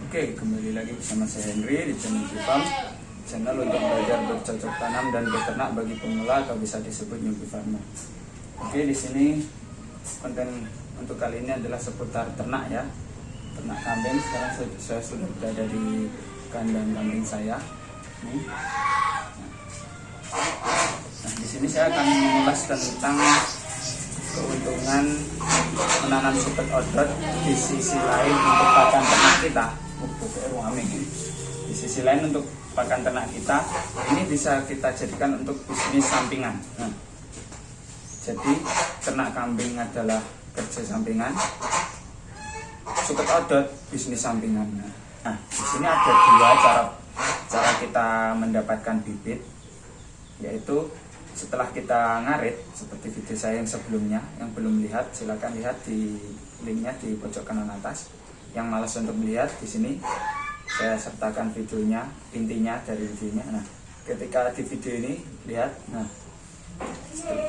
Oke, kembali lagi bersama saya Henry di channel Farm, channel untuk belajar bercocok tanam dan beternak bagi pemula atau bisa disebut newbie farmer. Oke, di sini konten untuk kali ini adalah seputar ternak ya, ternak kambing. Sekarang saya sudah berada di kandang kambing saya. Nih. Nah, di sini saya akan mengulas tentang keuntungan menanam super odot di sisi lain untuk pakan ternak kita. Di sisi lain untuk pakan ternak kita ini bisa kita jadikan untuk bisnis sampingan. Nah, jadi ternak kambing adalah kerja sampingan, super odot bisnis sampingan. Nah, di sini ada dua cara kita mendapatkan bibit, yaitu setelah kita ngarit seperti video saya yang sebelumnya. Yang belum lihat silakan lihat di linknya di pojok kanan atas. Yang malas untuk melihat, di sini saya sertakan videonya, intinya dari videonya. Nah, ketika di video ini lihat, nah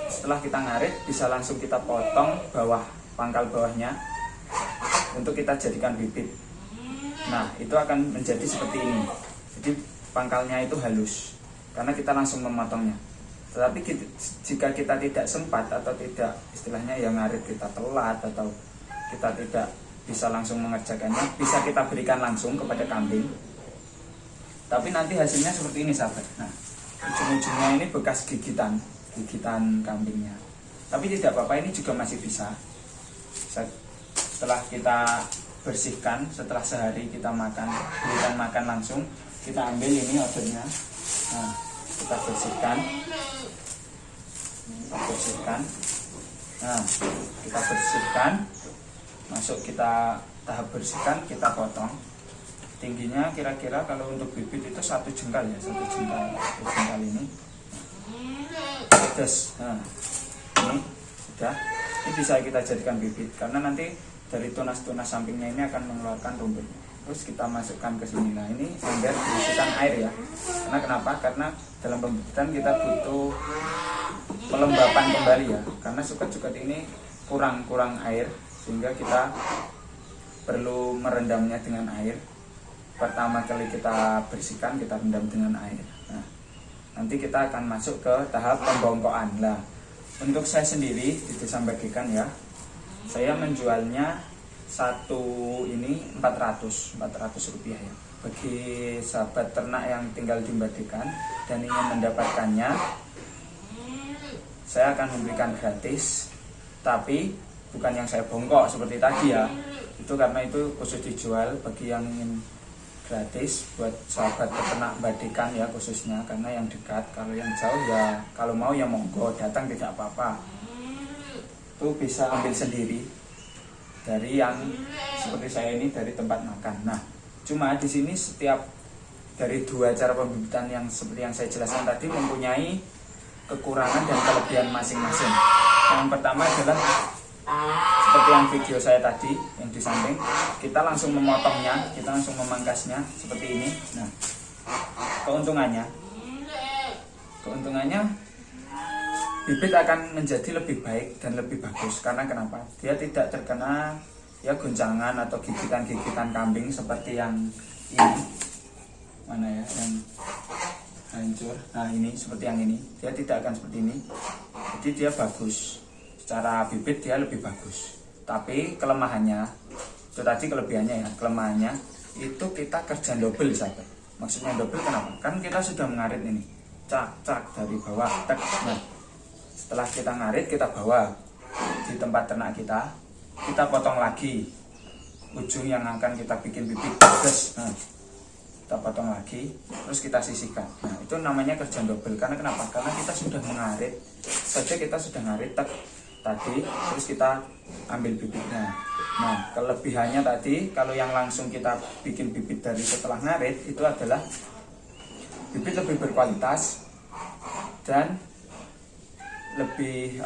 setelah kita ngarit bisa langsung kita potong bawah, pangkal bawahnya untuk kita jadikan bibit. Nah, itu akan menjadi seperti ini. Jadi pangkalnya itu halus karena kita langsung memotongnya. Tetapi jika kita tidak sempat atau tidak, istilahnya yang ngarit kita telat atau kita tidak bisa langsung mengerjakannya, bisa kita berikan langsung kepada kambing. Tapi nanti hasilnya seperti ini sahabat. Nah, ujung-ujungnya ini bekas gigitan kambingnya. Tapi tidak apa-apa, ini juga masih bisa. Setelah kita bersihkan, setelah sehari kita berikan makan langsung, kita ambil ini odotnya. Nah, kita bersihkan. Nah, kita bersihkan, masuk kita tahap bersihkan, kita potong. Tingginya kira-kira kalau untuk bibit itu 1 jengkal ya, 1 jengkal ini. Pedas. Nah, ini sudah. Ini bisa kita jadikan bibit karena nanti dari tunas-tunas sampingnya ini akan mengeluarkan rumput. Terus kita masukkan ke sini. Nah, ini ember diisikan air ya. Karena kenapa? Karena dalam pembibitan kita butuh pelembapan kembali ya. Karena suket-suket ini kurang air, sehingga kita perlu merendamnya dengan air. Pertama kali kita bersihkan, kita rendam dengan air. Nah, nanti kita akan masuk ke tahap pembongkoan. Nah, untuk saya sendiri di Desa Bagikan ya, saya menjualnya satu ini 400 rupiah ya. Bagi sahabat ternak yang tinggal di Bagikan dan ingin mendapatkannya, saya akan memberikan gratis, tapi bukan yang saya bongkok seperti tadi ya. Itu karena itu khusus dijual bagi yang ingin gratis buat sahabat peternak Bagikan ya khususnya, karena yang dekat. Kalau yang jauh ya kalau mau ya monggo datang, tidak apa-apa. Itu bisa ambil sendiri dari yang seperti saya ini, dari tempat makan. Nah, cuma di sini setiap dari dua cara pembibitan yang seperti yang saya jelaskan tadi mempunyai kekurangan dan kelebihan masing-masing. Yang pertama adalah seperti yang video saya tadi yang di samping, kita langsung memotongnya, kita langsung memangkasnya seperti ini. Nah, keuntungannya bibit akan menjadi lebih baik dan lebih bagus. Karena kenapa? Dia tidak terkena ya goncangan atau gigitan kambing seperti yang ini. Mana ya yang hancur? Nah, ini seperti yang ini, dia tidak akan seperti ini. Jadi dia bagus. Secara bibit dia lebih bagus. Tapi kelemahannya, itu tadi kelebihannya ya, kelemahannya itu kita kerja double sahabat. Maksudnya double kenapa? Kan kita sudah mengarit ini, cak dari bawah, tek. Nah, setelah kita ngarit, kita bawa di tempat ternak kita potong lagi ujung yang akan kita bikin bibit pedas. Nah, kita potong lagi, terus kita sisihkan. Nah, itu namanya kerja double. Karena kenapa? Karena kita sudah mengarit saja, kita sudah ngarit tadi, terus kita ambil bibitnya. Nah, kelebihannya tadi, kalau yang langsung kita bikin bibit dari setelah ngarit, itu adalah bibit lebih berkualitas dan lebih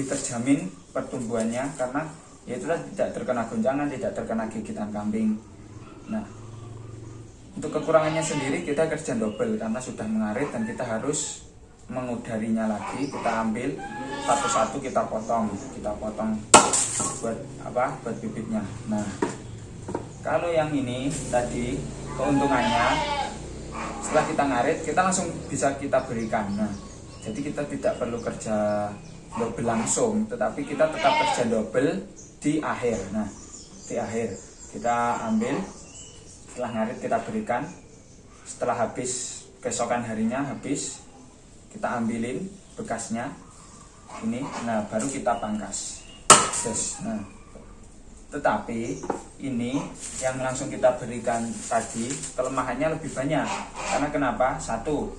terjamin pertumbuhannya, karena ya itulah tidak terkena goncangan, tidak terkena gigitan kambing. Nah, untuk kekurangannya sendiri kita kerja double karena sudah mengarit dan kita harus mengudarinya lagi. Kita ambil satu-satu, kita potong buat bibitnya. Nah, kalau yang ini tadi keuntungannya setelah kita ngarit kita langsung bisa kita berikan. Nah, jadi kita tidak perlu kerja double langsung, tetapi kita tetap kerja double di akhir. Nah, di akhir kita ambil, setelah ngarit kita berikan, setelah habis keesokan harinya habis kita ambilin bekasnya ini, nah baru kita pangkas. Yes. Nah, tetapi ini yang langsung kita berikan tadi kelemahannya lebih banyak. Karena kenapa? Satu,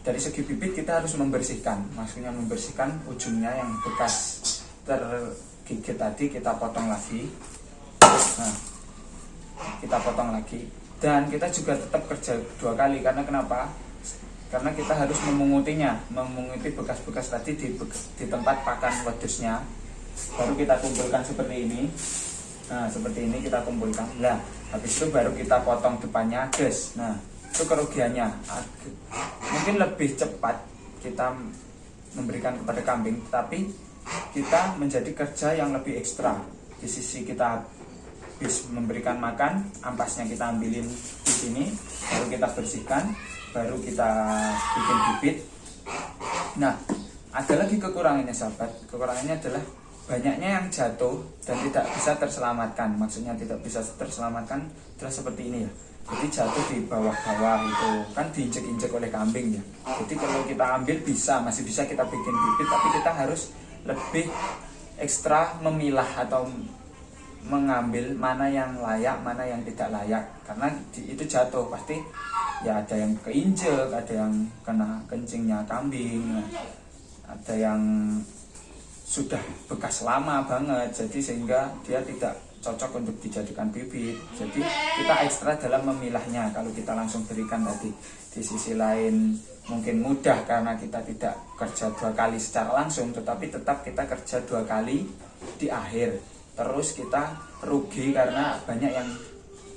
dari segi bibit kita harus membersihkan, maksudnya membersihkan ujungnya yang bekas tergigit tadi kita potong lagi. Nah, kita potong lagi, dan kita juga tetap kerja 2 kali. Karena kenapa? Karena kita harus memunguti bekas-bekas tadi di tempat pakan wedusnya. Baru kita kumpulkan seperti ini. Nah, seperti ini kita kumpulkan. Nah, habis itu baru kita potong depannya, guys. Nah, itu kerugiannya. Mungkin lebih cepat kita memberikan kepada kambing, tapi kita menjadi kerja yang lebih ekstra. Di sisi kita habis memberikan makan, ampasnya kita ambilin di sini, baru kita bersihkan, baru kita bikin bibit. Nah, ada lagi kekurangannya sahabat. Kekurangannya adalah banyaknya yang jatuh dan tidak bisa terselamatkan. Maksudnya tidak bisa terselamatkan adalah seperti ini ya. Jadi jatuh di bawah-bawah itu kan diinjek-injek oleh kambing ya. Jadi kalau kita ambil masih bisa kita bikin bibit, tapi kita harus lebih ekstra memilah atau mengambil mana yang layak, mana yang tidak layak. Karena itu jatuh pasti ya, ada yang keinjek, ada yang kena kencingnya kambing, ada yang sudah bekas lama banget, jadi sehingga dia tidak cocok untuk dijadikan bibit. Jadi kita ekstra dalam memilahnya kalau kita langsung berikan tadi. Di sisi lain mungkin mudah karena kita tidak kerja 2 kali secara langsung, tetapi tetap kita kerja 2 kali di akhir. Terus kita rugi karena banyak yang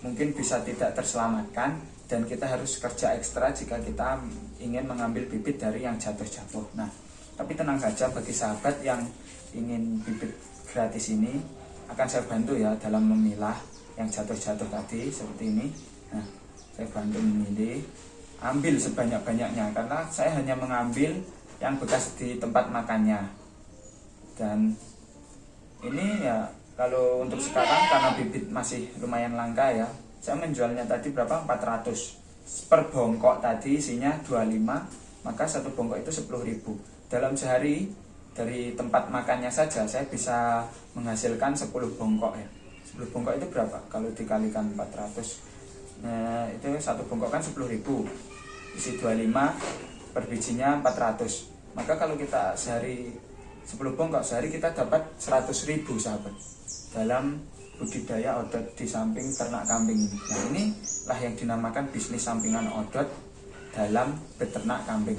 mungkin bisa tidak terselamatkan, dan kita harus kerja ekstra jika kita ingin mengambil bibit dari yang jatuh-jatuh. Nah, tapi tenang saja, bagi sahabat yang ingin bibit gratis ini akan saya bantu ya dalam memilah yang jatuh-jatuh tadi seperti ini. Nah, saya bantu memilih, ambil sebanyak-banyaknya karena saya hanya mengambil yang bekas di tempat makannya. Dan ini ya kalau untuk sekarang karena bibit masih lumayan langka ya, saya menjualnya tadi berapa? 400 per bongkok. Tadi isinya 25, maka satu bongkok itu 10.000. Dalam sehari dari tempat makannya saja saya bisa menghasilkan 10 bongkok ya. 10 bongkok itu berapa? Kalau dikalikan 400, nah itu satu bongkok kan 10.000, isi 25 per bijinya 400. Maka kalau kita sehari 10 bongkok, sehari kita dapat 100.000 sahabat dalam budidaya odot di samping ternak kambing ini. Nah, inilah yang dinamakan bisnis sampingan odot dalam beternak kambing.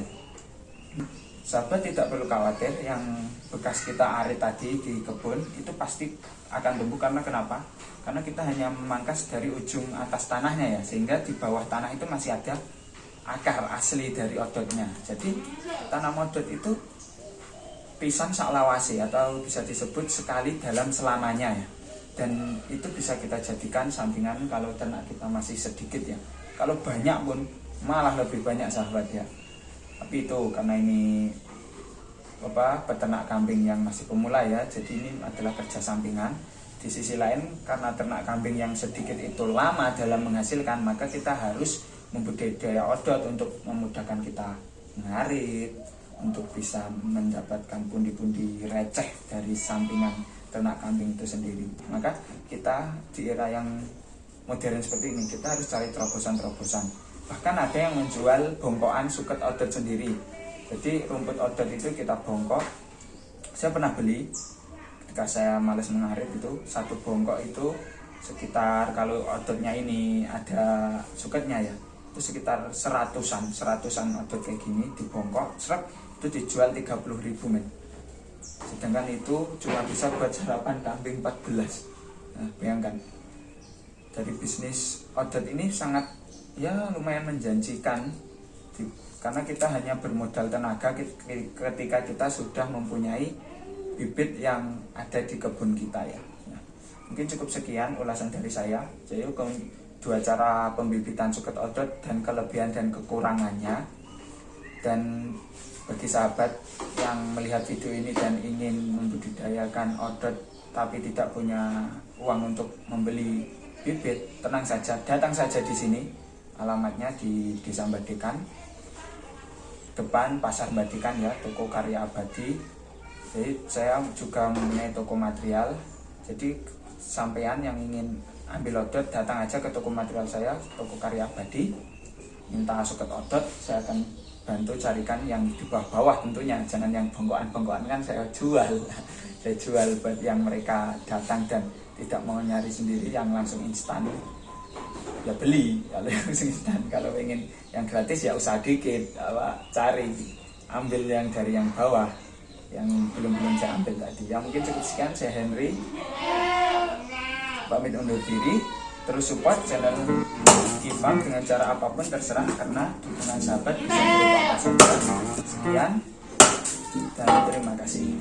Sahabat tidak perlu khawatir, yang bekas kita arit tadi di kebun itu pasti akan tumbuh. Karena kenapa? Karena kita hanya memangkas dari ujung atas tanahnya ya, sehingga di bawah tanah itu masih ada akar asli dari odotnya. Jadi tanam odot itu pisang saklawase, atau bisa disebut sekali dalam selamanya ya. Dan itu bisa kita jadikan sampingan kalau ternak kita masih sedikit ya. Kalau banyak pun malah lebih banyak sahabat ya. Tapi itu karena ini peternak kambing yang masih pemula ya, jadi ini adalah kerja sampingan. Di sisi lain karena ternak kambing yang sedikit itu lama dalam menghasilkan, maka kita harus membudidaya odot untuk memudahkan kita ngarit, untuk bisa mendapatkan pundi-pundi receh dari sampingan ternak kambing itu sendiri. Maka kita di era yang modern seperti ini, kita harus cari terobosan-terobosan. Bahkan ada yang menjual bongkokan suket odot sendiri. Jadi rumput odot itu kita bongkok. Saya pernah beli ketika saya males mengarit, itu satu bongkok itu sekitar, kalau odotnya ini ada suketnya ya, itu sekitar seratusan odot kayak gini dibongkok, itu dijual 30.000 men. Sedangkan itu cuma bisa buat sarapan kambing 14. Nah, bayangkan. Dari bisnis odot ini sangat ya lumayan menjanjikan, karena kita hanya bermodal tenaga ketika kita sudah mempunyai bibit yang ada di kebun kita ya. Nah, Mungkin cukup sekian ulasan dari saya. Jadi dua cara pembibitan suket odot dan kelebihan dan kekurangannya. Dan bagi sahabat yang melihat video ini dan ingin membudidayakan odot tapi tidak punya uang untuk membeli bibit, tenang saja, datang saja di sini. Alamatnya di Desa Mbadikan, depan Pasar Mbadikan ya, toko karya abadi. Jadi saya juga mempunyai toko material. Jadi sampean yang ingin ambil odot, datang aja ke toko material saya, toko karya abadi. Minta suket odot, saya akan bantu carikan yang di bawah tentunya. Jangan yang bongkoan-bongkoan, kan saya jual. Saya jual buat yang mereka datang dan tidak mau nyari sendiri, yang langsung instan ya beli. Kalau yang langsung instan, kalau ingin yang gratis ya usaha dikit, cari ambil yang dari yang bawah, yang belum saya ambil tadi. Ya mungkin cukup sekian. Saya Henry pamit undur diri. Terus support channel Kifam dengan cara apapun terserah, karena dukungan sahabat bisa berupa apa saja. Sekian dan terima kasih.